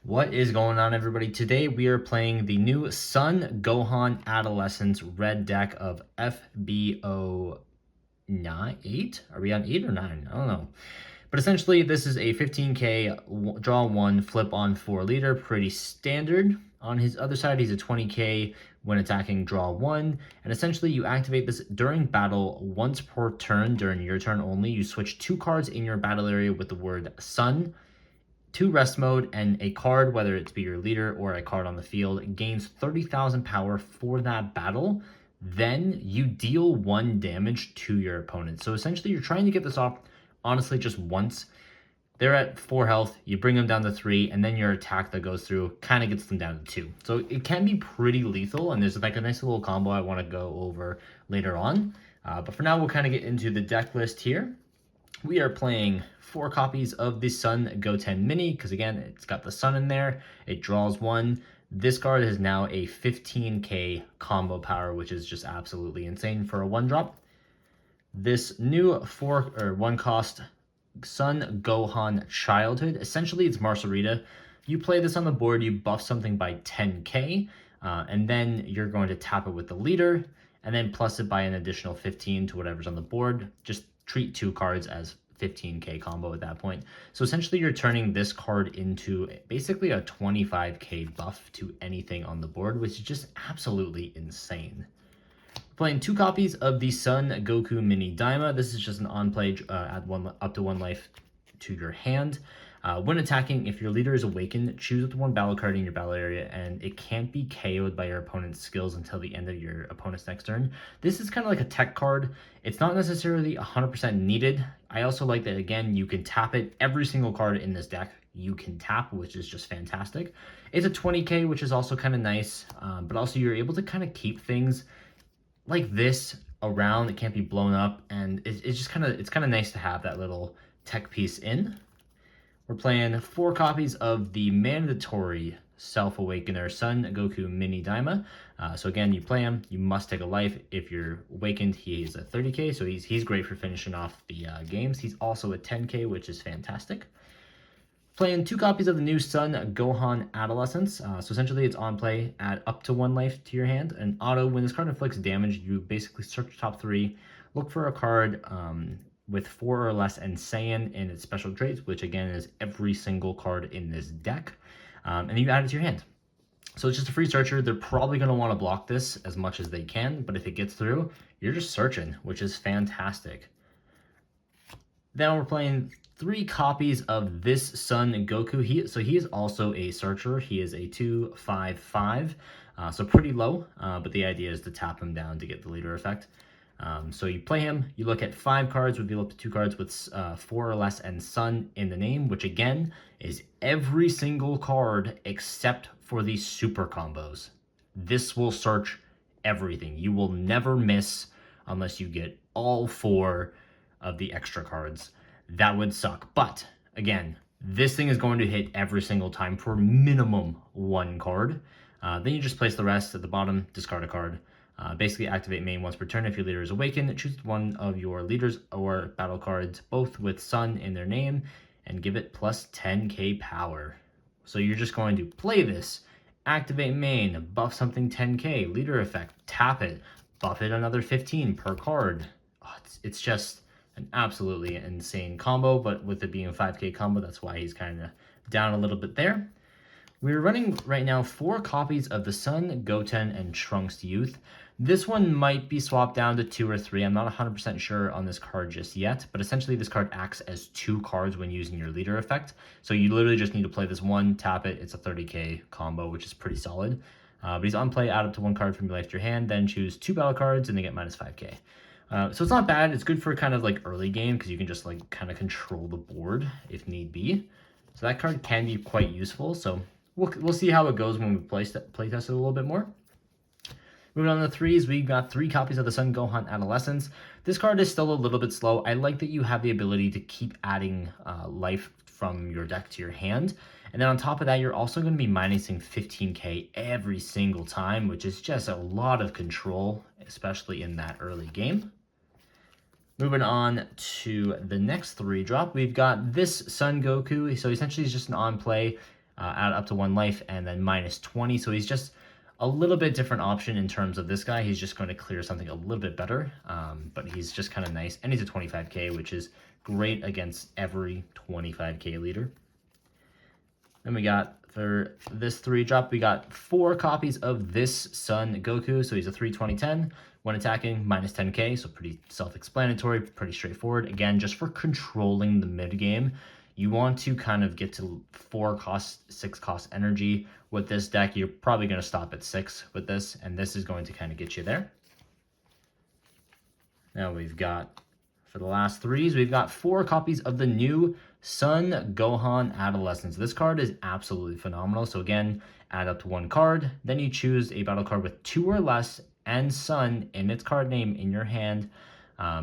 What is going on, everybody? Today we are playing the new Sun Gohan Adolescence red deck of FBO 9, 8? Are we on 8 or 9? I don't know. But essentially, this is a 15k draw 1, flip on 4 leader, pretty standard. On his other side, he's a 20k when attacking, draw 1. And essentially, you activate this during battle once per turn during your turn only. You switch 2 cards in your battle area with the word Sun to rest mode, and a card, whether it be your leader or a card on the field, gains 30,000 power for that battle. Then you deal 1 damage to your opponent. So essentially, you're trying to get this off, honestly, just once. They're at 4 health, you bring them down to 3, and then your attack that goes through kind of gets them down to 2. So it can be pretty lethal, and there's like a nice little combo I want to go over later on. But for now, we'll kind of get into the deck list here. We are playing 4 copies of the Sun Goten Mini, because again, it's got the sun in there. It draws 1. This card is now a 15k combo power, which is just absolutely insane for a 1-drop. This new 1 cost Sun Gohan Childhood, essentially it's Marcelita. You play this on the board, you buff something by 10k, and then you're going to tap it with the leader, and then plus it by an additional 15 to whatever's on the board. Just treat 2 cards as 15k combo at that point. So essentially you're turning this card into basically a 25k buff to anything on the board, which is just absolutely insane. Playing 2 copies of the Sun Goku Mini Daima. This is just an on-play, add up to 1 life to your hand. When attacking, if your leader is awakened, choose up to 1 battle card in your battle area, and it can't be KO'd by your opponent's skills until the end of your opponent's next turn. This is kind of like a tech card. It's not necessarily 100% needed. I also like that, again, you can tap it. Every single card in this deck you can tap, which is just fantastic. It's a 20k, which is also kind of nice, but also you're able to kind of keep things like this around. It can't be blown up, and it's kind of nice to have that little tech piece in. We're playing 4 copies of the mandatory Self-Awakener Sun Goku Mini Daima. So again, you play him, you must take a life. If you're awakened, he is a 30k, so he's great for finishing off the games. He's also a 10k, which is fantastic. Playing 2 copies of the new Sun Gohan Adolescence. So essentially it's on play, add up to 1 life to your hand. And auto, when this card inflicts damage, you basically search top 3, look for a card with 4 or less and Saiyan in its special traits, which again is every single card in this deck, and you add it to your hand. So it's just a free searcher. They're probably going to want to block this as much as they can, but if it gets through, you're just searching, which is fantastic. Then we're playing 3 copies of this Sun Goku. He is also a searcher. He is a 2/5/5, so pretty low, but the idea is to tap him down to get the leader effect. So you play him, you look at 5 cards, reveal up to 2 cards with 4 or less and Sun in the name, which again is every single card except for the super combos. This will search everything. You will never miss unless you get all 4 of the extra cards. That would suck. But again, this thing is going to hit every single time for minimum 1 card. Then you just place the rest at the bottom, discard a card. Basically activate main once per turn. If your leader is awakened, choose one of your leaders or battle cards, both with Sun in their name, and give it plus 10k power. So you're just going to play this, activate main, buff something 10k, leader effect, tap it, buff it another 15 per card. Oh, it's just an absolutely insane combo, but with it being a 5k combo, that's why he's kind of down a little bit there. We're running right now 4 copies of the Sun Goten and Trunks Youth. This one might be swapped down to 2 or 3. I'm not 100% sure on this card just yet, but essentially this card acts as 2 cards when using your leader effect. So you literally just need to play this one, tap it. It's a 30k combo, which is pretty solid. But he's on play, add up to 1 card from your life to your hand, then choose 2 battle cards and they get minus 5k. So it's not bad. It's good for kind of like early game because you can just like kind of control the board if need be. So that card can be quite useful. So we'll see how it goes when we play test it a little bit more. Moving on to the 3s, we got 3 copies of the Sun Gohan Adolescence. This card is still a little bit slow. I like that you have the ability to keep adding life from your deck to your hand. And then on top of that, you're also going to be minusing 15k every single time, which is just a lot of control, especially in that early game. Moving on to the next 3 drop, we've got this Sun Goku. So essentially it's just an on play. add up to 1 life, and then minus 20. So he's just a little bit different option in terms of this guy. He's just going to clear something a little bit better, but he's just kind of nice. And he's a 25k, which is great against every 25k leader. Then we got, for this 3-drop, we got 4 copies of this Son Goku. So he's a 3/20/10. When attacking, minus 10k, so pretty self-explanatory, pretty straightforward. Again, just for controlling the mid-game, you want to kind of get to 4 cost, 6 cost energy. With this deck, you're probably going to stop at 6 with this, and this is going to kind of get you there. Now we've got, for the last 3s, we've got 4 copies of the new Son Gohan Adolescence. This card is absolutely phenomenal. So again, add up to 1 card, then you choose a battle card with 2 or less and Sun in its card name in your hand,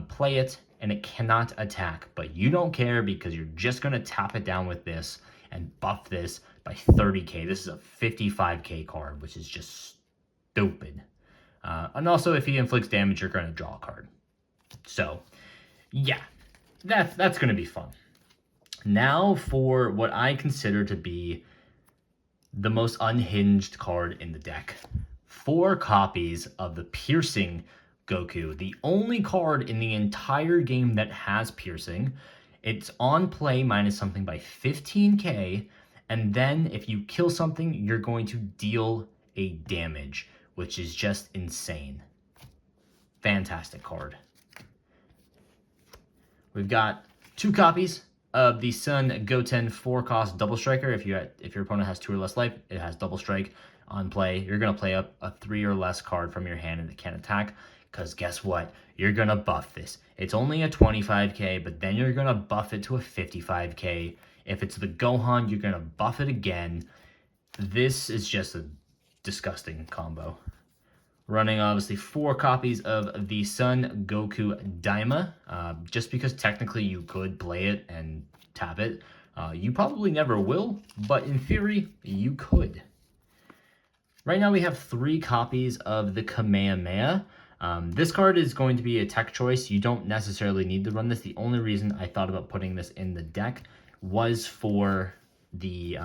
play it, and it cannot attack. But you don't care because you're just going to tap it down with this and buff this by 30k. This is a 55k card, which is just stupid. And also, if he inflicts damage, you're going to draw a card. So, yeah, that's going to be fun. Now for what I consider to be the most unhinged card in the deck. 4 copies of the Piercing Goku, the only card in the entire game that has Piercing. It's on play minus something by 15k, and then if you kill something, you're going to deal a damage, which is just insane. Fantastic card. We've got 2 copies of the Son Goten 4-cost Double Striker. If your opponent has 2 or less life, it has Double Strike on play. You're going to play up a 3 or less card from your hand and it can't attack, because guess what? You're going to buff this. It's only a 25k, but then you're going to buff it to a 55k. If it's the Gohan, you're going to buff it again. This is just a disgusting combo. Running obviously 4 copies of the Son Goku Daima, just because technically you could play it and tap it. You probably never will, but in theory, you could. Right now we have 3 copies of the Kamehameha. This card is going to be a tech choice. You don't necessarily need to run this. The only reason I thought about putting this in the deck was for the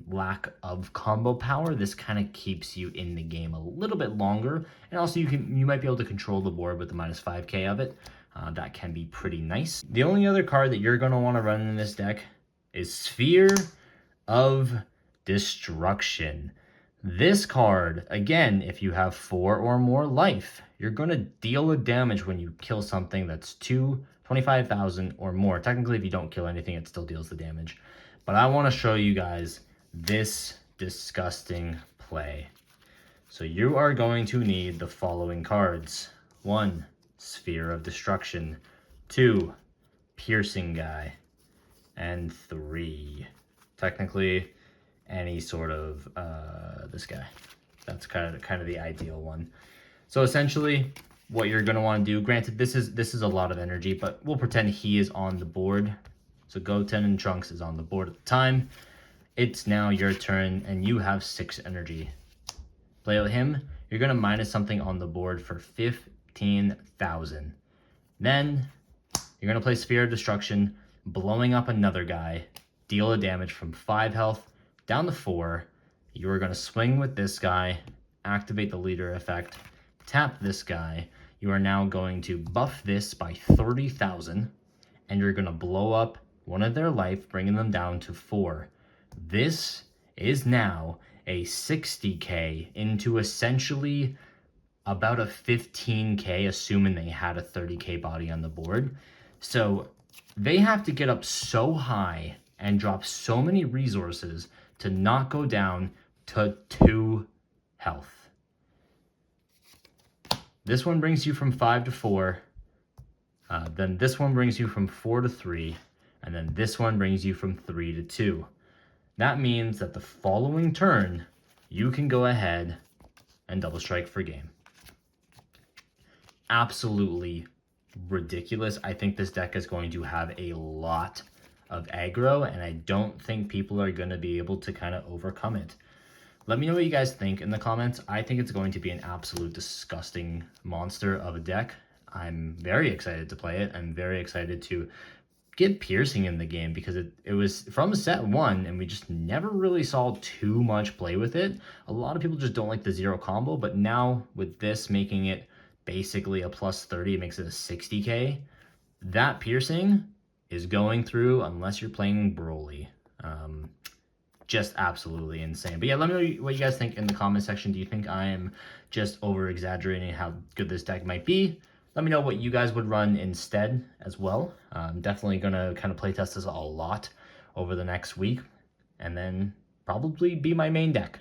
lack of combo power. This kind of keeps you in the game a little bit longer, and also you might be able to control the board with the minus 5k of it. That can be pretty nice. The only other card that you're going to want to run in this deck is Sphere of Destruction. This card, again, if you have 4 or more life, you're going to deal a damage when you kill something that's 25,000 or more. Technically, if you don't kill anything, it still deals the damage. But I want to show you guys this disgusting play. So you are going to need the following cards. 1, Sphere of Destruction. 2, Piercing Guy. And 3, technically, any sort of this guy. That's kind of the ideal one. So essentially, what you're going to want to do, granted this is a lot of energy, but we'll pretend he is on the board. So Goten and Trunks is on the board at the time. It's now your turn, and you have 6 energy. Play with him. You're going to minus something on the board for 15,000. Then you're going to play Sphere of Destruction, blowing up another guy. Deal a damage from 5 health down to 4. You are going to swing with this guy, activate the leader effect, tap this guy. You are now going to buff this by 30,000, and you're going to blow up one of their life, bringing them down to 4. This is now a 60k into essentially about a 15k, assuming they had a 30k body on the board. So they have to get up so high and drop so many resources to not go down to 2 health. This one brings you from 5 to 4. Then this one brings you from 4 to 3. And then this one brings you from 3 to 2. That means that the following turn, you can go ahead and double strike for game. Absolutely ridiculous. I think this deck is going to have a lot of aggro, and I don't think people are going to be able to kind of overcome it. Let me know what you guys think in the comments. I think it's going to be an absolute disgusting monster of a deck. I'm very excited to play it. I'm very excited to get piercing in the game because it was from set 1 and we just never really saw too much play with it. A lot of people just don't like the 0 combo, but now with this making it basically a plus 30, it makes it a 60k. That piercing is going through unless you're playing Broly. Just absolutely insane. But yeah, let me know what you guys think in the comment section. Do you think I am just over exaggerating how good this deck might be? Let me know what you guys would run instead as well. I'm definitely going to kind of play test this a lot over the next week and then probably be my main deck.